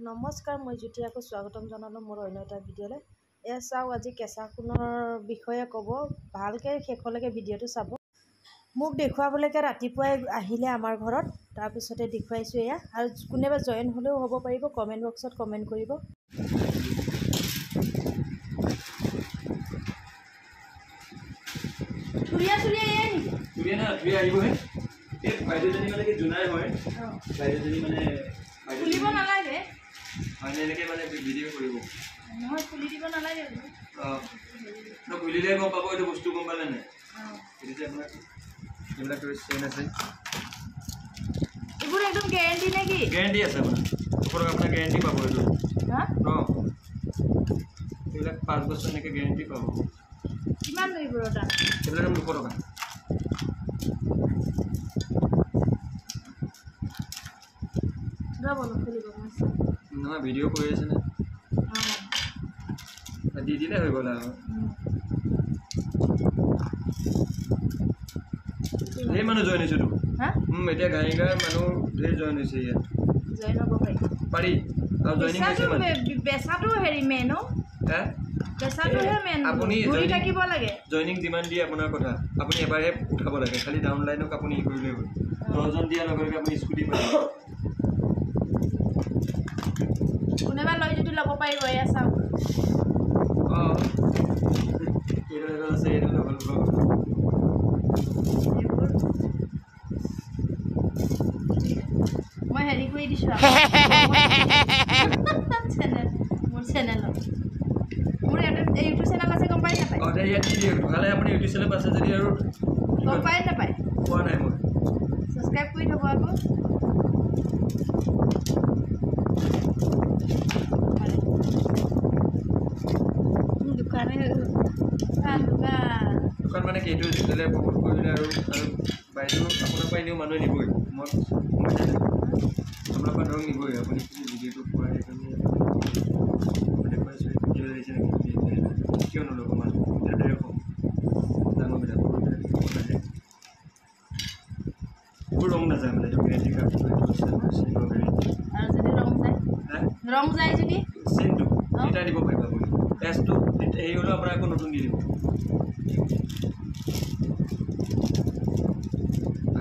নমস্কাৰ, মই জ্যোতি আকৌ স্বাগতম জনালোঁ মোৰ অন্য এটা ভিডিঅ'লৈ। চাওক, আজি কেঁচা সোণৰ বিষয়ে ক'ব। ভালকৈ শেষলৈকে ভিডিঅ'টো চাব। মোক দেখুৱাবলৈকে ৰাতিপুৱাই আহিলে আমাৰ ঘৰত, তাৰপিছতে দেখুৱাইছোঁ এয়া। আৰু কোনোবা জইন হ'লেও হ'ব পাৰিব, কমেণ্ট বক্সত কমেণ্ট কৰিব। খুলিব নালাগে মানে ভিডিঅ' কৰিব নহয়, খুলি দিব নালাগে। খুলিলে গম পাব এইটো বস্তু গম পালে নাই। এইটো আপোনাৰ এইবিলাক চেইন আছে, এইবোৰ একদম গেৰেণ্টি নে কি? গেৰেণ্টি আছে আপোনাৰ ওপৰত আপোনাৰ গেৰেণ্টি পাব। এইটো এইবিলাক 5 বছৰ এনেকৈ গেৰেণ্টি পাব। কিমান এইবোৰৰ দাম? এইবিলাক 200 টকা। নহয়, ভিডিঅ' কৰি আছে নে? দি দিলে হৈ গ'ল আৰু। ধেৰ মানুহ জইন হৈছেতো। এতিয়া গাড়ী মানুহ ধেৰ জইন হৈছে ইয়াত। জইন হ'ব পাৰি। আৰু জইনিং হৈছে মানে বেচাটো হেৰি মেইন। বেচাটোহে মেইন। আপুনি ঘূৰি থাকিব লাগে। জইনিং যিমান দিয়ে আপোনাৰ কথা, আপুনি এবাৰহে উঠাব লাগে। খালি ডাউনলাইনক আপুনি ই কৰিলেই হ'ল। 10জন দিয়াৰ লগে লগে আপুনি স্কুটি পাব। কোনোবা লৈ যদি ল'ব পাৰিব, এয়া চাওক। মই হেৰি কৰি দিছোঁ মোৰ চেনেলত। মোৰ ইউটিউব চেনেল আছে, গম পাই নাপায়? ভালে আপুনি ইউটিউব চেনেল আছে যদি আৰু গম পাই নাপায়? পোৱা নাই মই। ছাবস্ক্ৰাইব কৰি থ'ব আকৌ। দোকান মানে কি, এইটো যেতিয়ালৈ বহুত কৰিলে আৰু বাইদেউ আপোনাৰ পৰা এনেও মানুহে নিবই। মই আপোনাৰ পৰা ধৰক নিবই। আপুনি ভিডিঅ'টো পোৱা সেইকাৰণে দেখুৱাইছোঁ। ভিডিঅ' দিছে নেকি, কিয় নল'ব মানুহ? তেনেদৰে কম ডাঙৰবিলাক সৰুবিলাক নাহে। এইবোৰ ৰং নাযায় মানে, এইটো গেৰেণ্টি কাৰ্ড। আৰু যদি ৰং যায় যদি চেইনটো এটা দিব পাৰিব আপুনি। পেজটো হেৰি হ'লেও আপোনাৰ আকৌ নতুন দি দিব।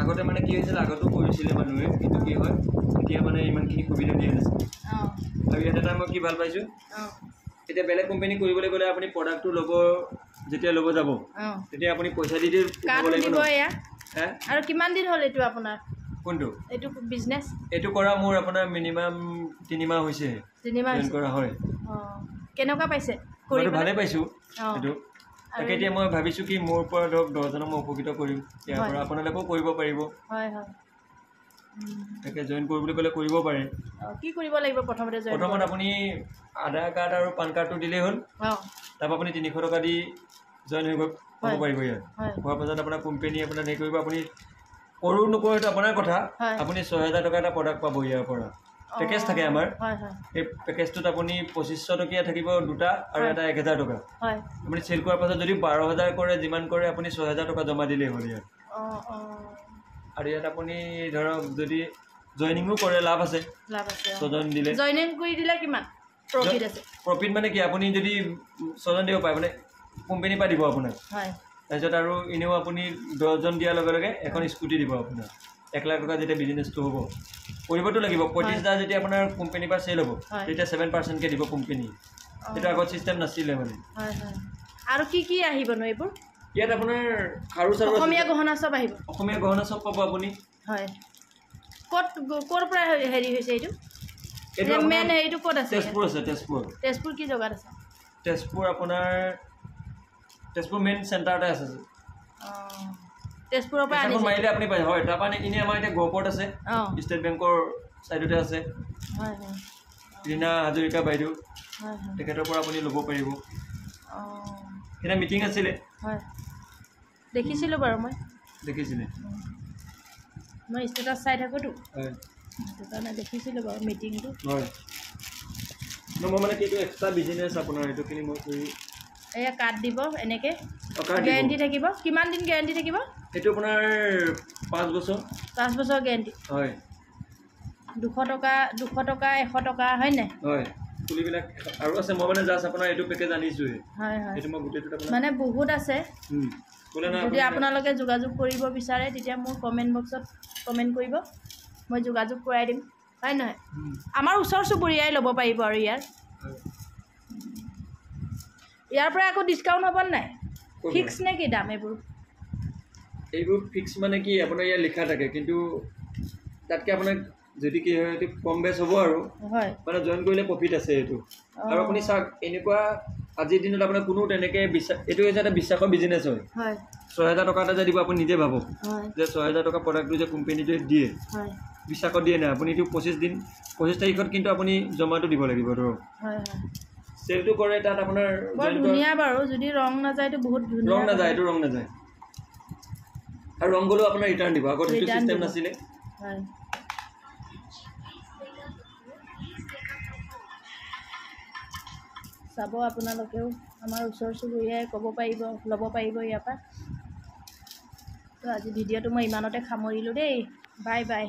আগতে মানে কি হৈছিলে, আগতো কৰিছিলে মানুহে, কিন্তু কি হয় এতিয়া মানে ইমানখিনি সুবিধা দিয়া নাছিলে। আৰু ইয়াত এটা মই কি ভাল পাইছোঁ, এতিয়া বেলেগ কোম্পানী কৰিবলৈ গ'লে আপুনি প্ৰডাক্টটো ল'ব, যেতিয়া ল'ব যাব তেতিয়া আপুনি পইচা দি কাৰ্ড দিব। এয়া আৰু কিমান দিন হ'ল এইটো আপোনাৰ? কোনটো? এইটো বিজনেছ এইটো কৰা মোৰ আপোনাৰ মিনিমাম 3 মাহ হৈছে। 3 মাহ কৰা হয়। কেনেকুৱা পাইছে? মইতো ভালেই পাইছোঁ এইটো। তাকে এতিয়া মই ভাবিছোঁ কি, মোৰ পৰা ধৰক 10জনক মই উপকৃত কৰিম। ইয়াৰ পৰা আপোনালোকেও কৰিব পাৰিব। তাকে জইন কৰিবলৈ ক'লে কৰিব পাৰে। কি কৰিব লাগিব প্ৰথমতে? প্ৰথমত আপুনি আধাৰ কাৰ্ড আৰু পান কাৰ্ডটো দিলেই হ'ল। তাৰপৰা আপুনি 300 টকা দি জইন হ'ব পাৰিব ইয়াত। হোৱাৰ পাছত আপোনাৰ কোম্পানী আপোনাৰ হেৰি কৰিব। আপুনি কৰোঁ নকৰোঁ সেইটো আপোনাৰ কথা। আপুনি 6000 টকা এটা প্ৰডাক্ট পাব ইয়াৰ পৰা। পেকেজ থাকে আমাৰ। সেই পেকেজটোত আপুনি 2500 টকীয়া থাকিব দুটা, আৰু এটা 1000 টকা। আপুনি চেল কৰাৰ পাছত যদি 12000 কৰে, যিমান কৰে আপুনি 6000 টকা জমা দিলেই হ'ল ইয়াত। আৰু ইয়াত আপুনি ধৰক যদি জইনিঙো কৰে, লাভ আছে। 6জন দিলে। জইনিং কৰি দিলে কিমান প্ৰফিট আছে? প্ৰফিট মানে কি, আপুনি যদি 6জন দিব পাৰে মানে কোম্পানীৰ পৰা দিব আপোনাক। তাৰপিছত আৰু এনেও আপুনি 10জন দিয়াৰ লগে লগে এখন স্কুটি দিব আপোনাক। 1 লাখ টকা যেতিয়া বিজনেছটো হ'ব, কৰিবতো লাগিব। 35,000 যেতিয়া আপোনাৰ কোম্পানীৰ পৰা চেল হ'ব, তেতিয়া 7%কৈ দিব কোম্পানী। সেইটো আগত চিষ্টেম নাছিলে মানে। আৰু কি কি আহিবনো এইবোৰ? ইয়াত আপোনাৰ খাৰু চাৰু, অসমীয়া গহনা চব আহিব। অসমীয়া গহনা চব পাব আপুনি। ক'ৰ পৰা হেৰি হৈছে এইটো? মেইন হেৰিটো ক'ত আছে? তেজপুৰ আছে। তেজপুৰ কি জেগাত আছে? তেজপুৰ আপোনাৰ তেজপুৰ মেইন চেণ্টাৰতে আছে। তেজপুৰৰ পৰা আনিছে মাৰিলে আপুনি পাই। হয়, তাৰপৰা এনেই আমাৰ এতিয়া গহপুৰত আছে, ষ্টেট বেংকৰ ছাইডতে আছে। ৰীণা হাজৰিকা বাইদেউ, তেখেতৰ পৰা আপুনি ল'ব পাৰিব। সেইদিনা মিটিং আছিলে, দেখিছিলোঁ বাৰু। মই দেখিছিলে, মই ষ্টেটাছ চাই থাকোঁতো, সেইটো কাৰণে দেখিছিলোঁ বাৰু মিটিংটো। হয়, মই মানে এইটো এক্সট্ৰা বিজনেছ আপোনাৰ, এইটোখিনি মই কৰি। এয়া কাৰ্ড দিব এনেকৈ, গেৰেণ্টি থাকিব। কিমান দিন গেৰেণ্টি থাকিব? এইটো আপোনাৰ 5 বছৰ। 5 বছৰ গেৰেণ্টি। হয়। 200 টকা 100 টকা হয় নাই হয় ফুলিবিলাক আৰু আছে মই মানে জাষ্ট আপোনাৰ এইটো পেকেজ আনিছোঁহে হয় হয় এইটো মই গোটেইটো আপোনাৰ মানে বহুত আছে বোলে না যদি আপোনালোকে যোগাযোগ কৰিব বিচাৰে তেতিয়া মোৰ কমেণ্ট বক্সত কমেণ্ট কৰিব মই যোগাযোগ কৰাই দিম হয় নহয় আমাৰ ওচৰ চুবুৰীয়াই ল'ব পাৰিব আৰু ইয়াৰ পৰা আকৌ ডিছকাউণ্ট হ'ব নাই ফিক্স নে কি দাম এইবোৰ ফিক্স মানে কি আপোনাৰ ইয়াত লিখা থাকে কিন্তু তাতকৈ আপোনাক যদি কি হয় এইটো কম বেছ হ'ব আৰু হয় মানে জইন কৰিলে প্ৰফিট আছে এইটো আৰু আপুনি চাওক এনেকুৱা আজিৰ দিনত আপোনাৰ কোনো তেনেকৈ এইটো হৈছে এটা বিশ্বাসৰ বিজনেছ হয় 6000 টকা এটা যে দিব আপুনি নিজে ভাবক যে 6000 টকা প্ৰডাক্টটো যে কোম্পানীটোৱে দিয়ে বিশ্বাসত দিয়ে নাই আপুনি এইটো 25 তাৰিখত কিন্তু আপুনি জমাটো দিব লাগিব ধৰক চেলটো কৰে তাত আপোনাৰ ধুনীয়া বাৰু যদি ৰং নাযায়তো বহুত ধুনীয়া ৰং নাযায় এইটো ৰং নাযায় আৰু ৰং গ'লেও আপোনাৰ ৰিটাৰ্ণ দিব আগত সেইটো চিষ্টেম নাছিলে হয় চাব আপোনালোকেও আমাৰ ওচৰ চুবুৰীয়াই ক'ব পাৰিব ল'ব পাৰিব ইয়াৰ পৰা তো আজি ভিডিঅ'টো মই ইমানতে সামৰিলোঁ দেই বাই বাই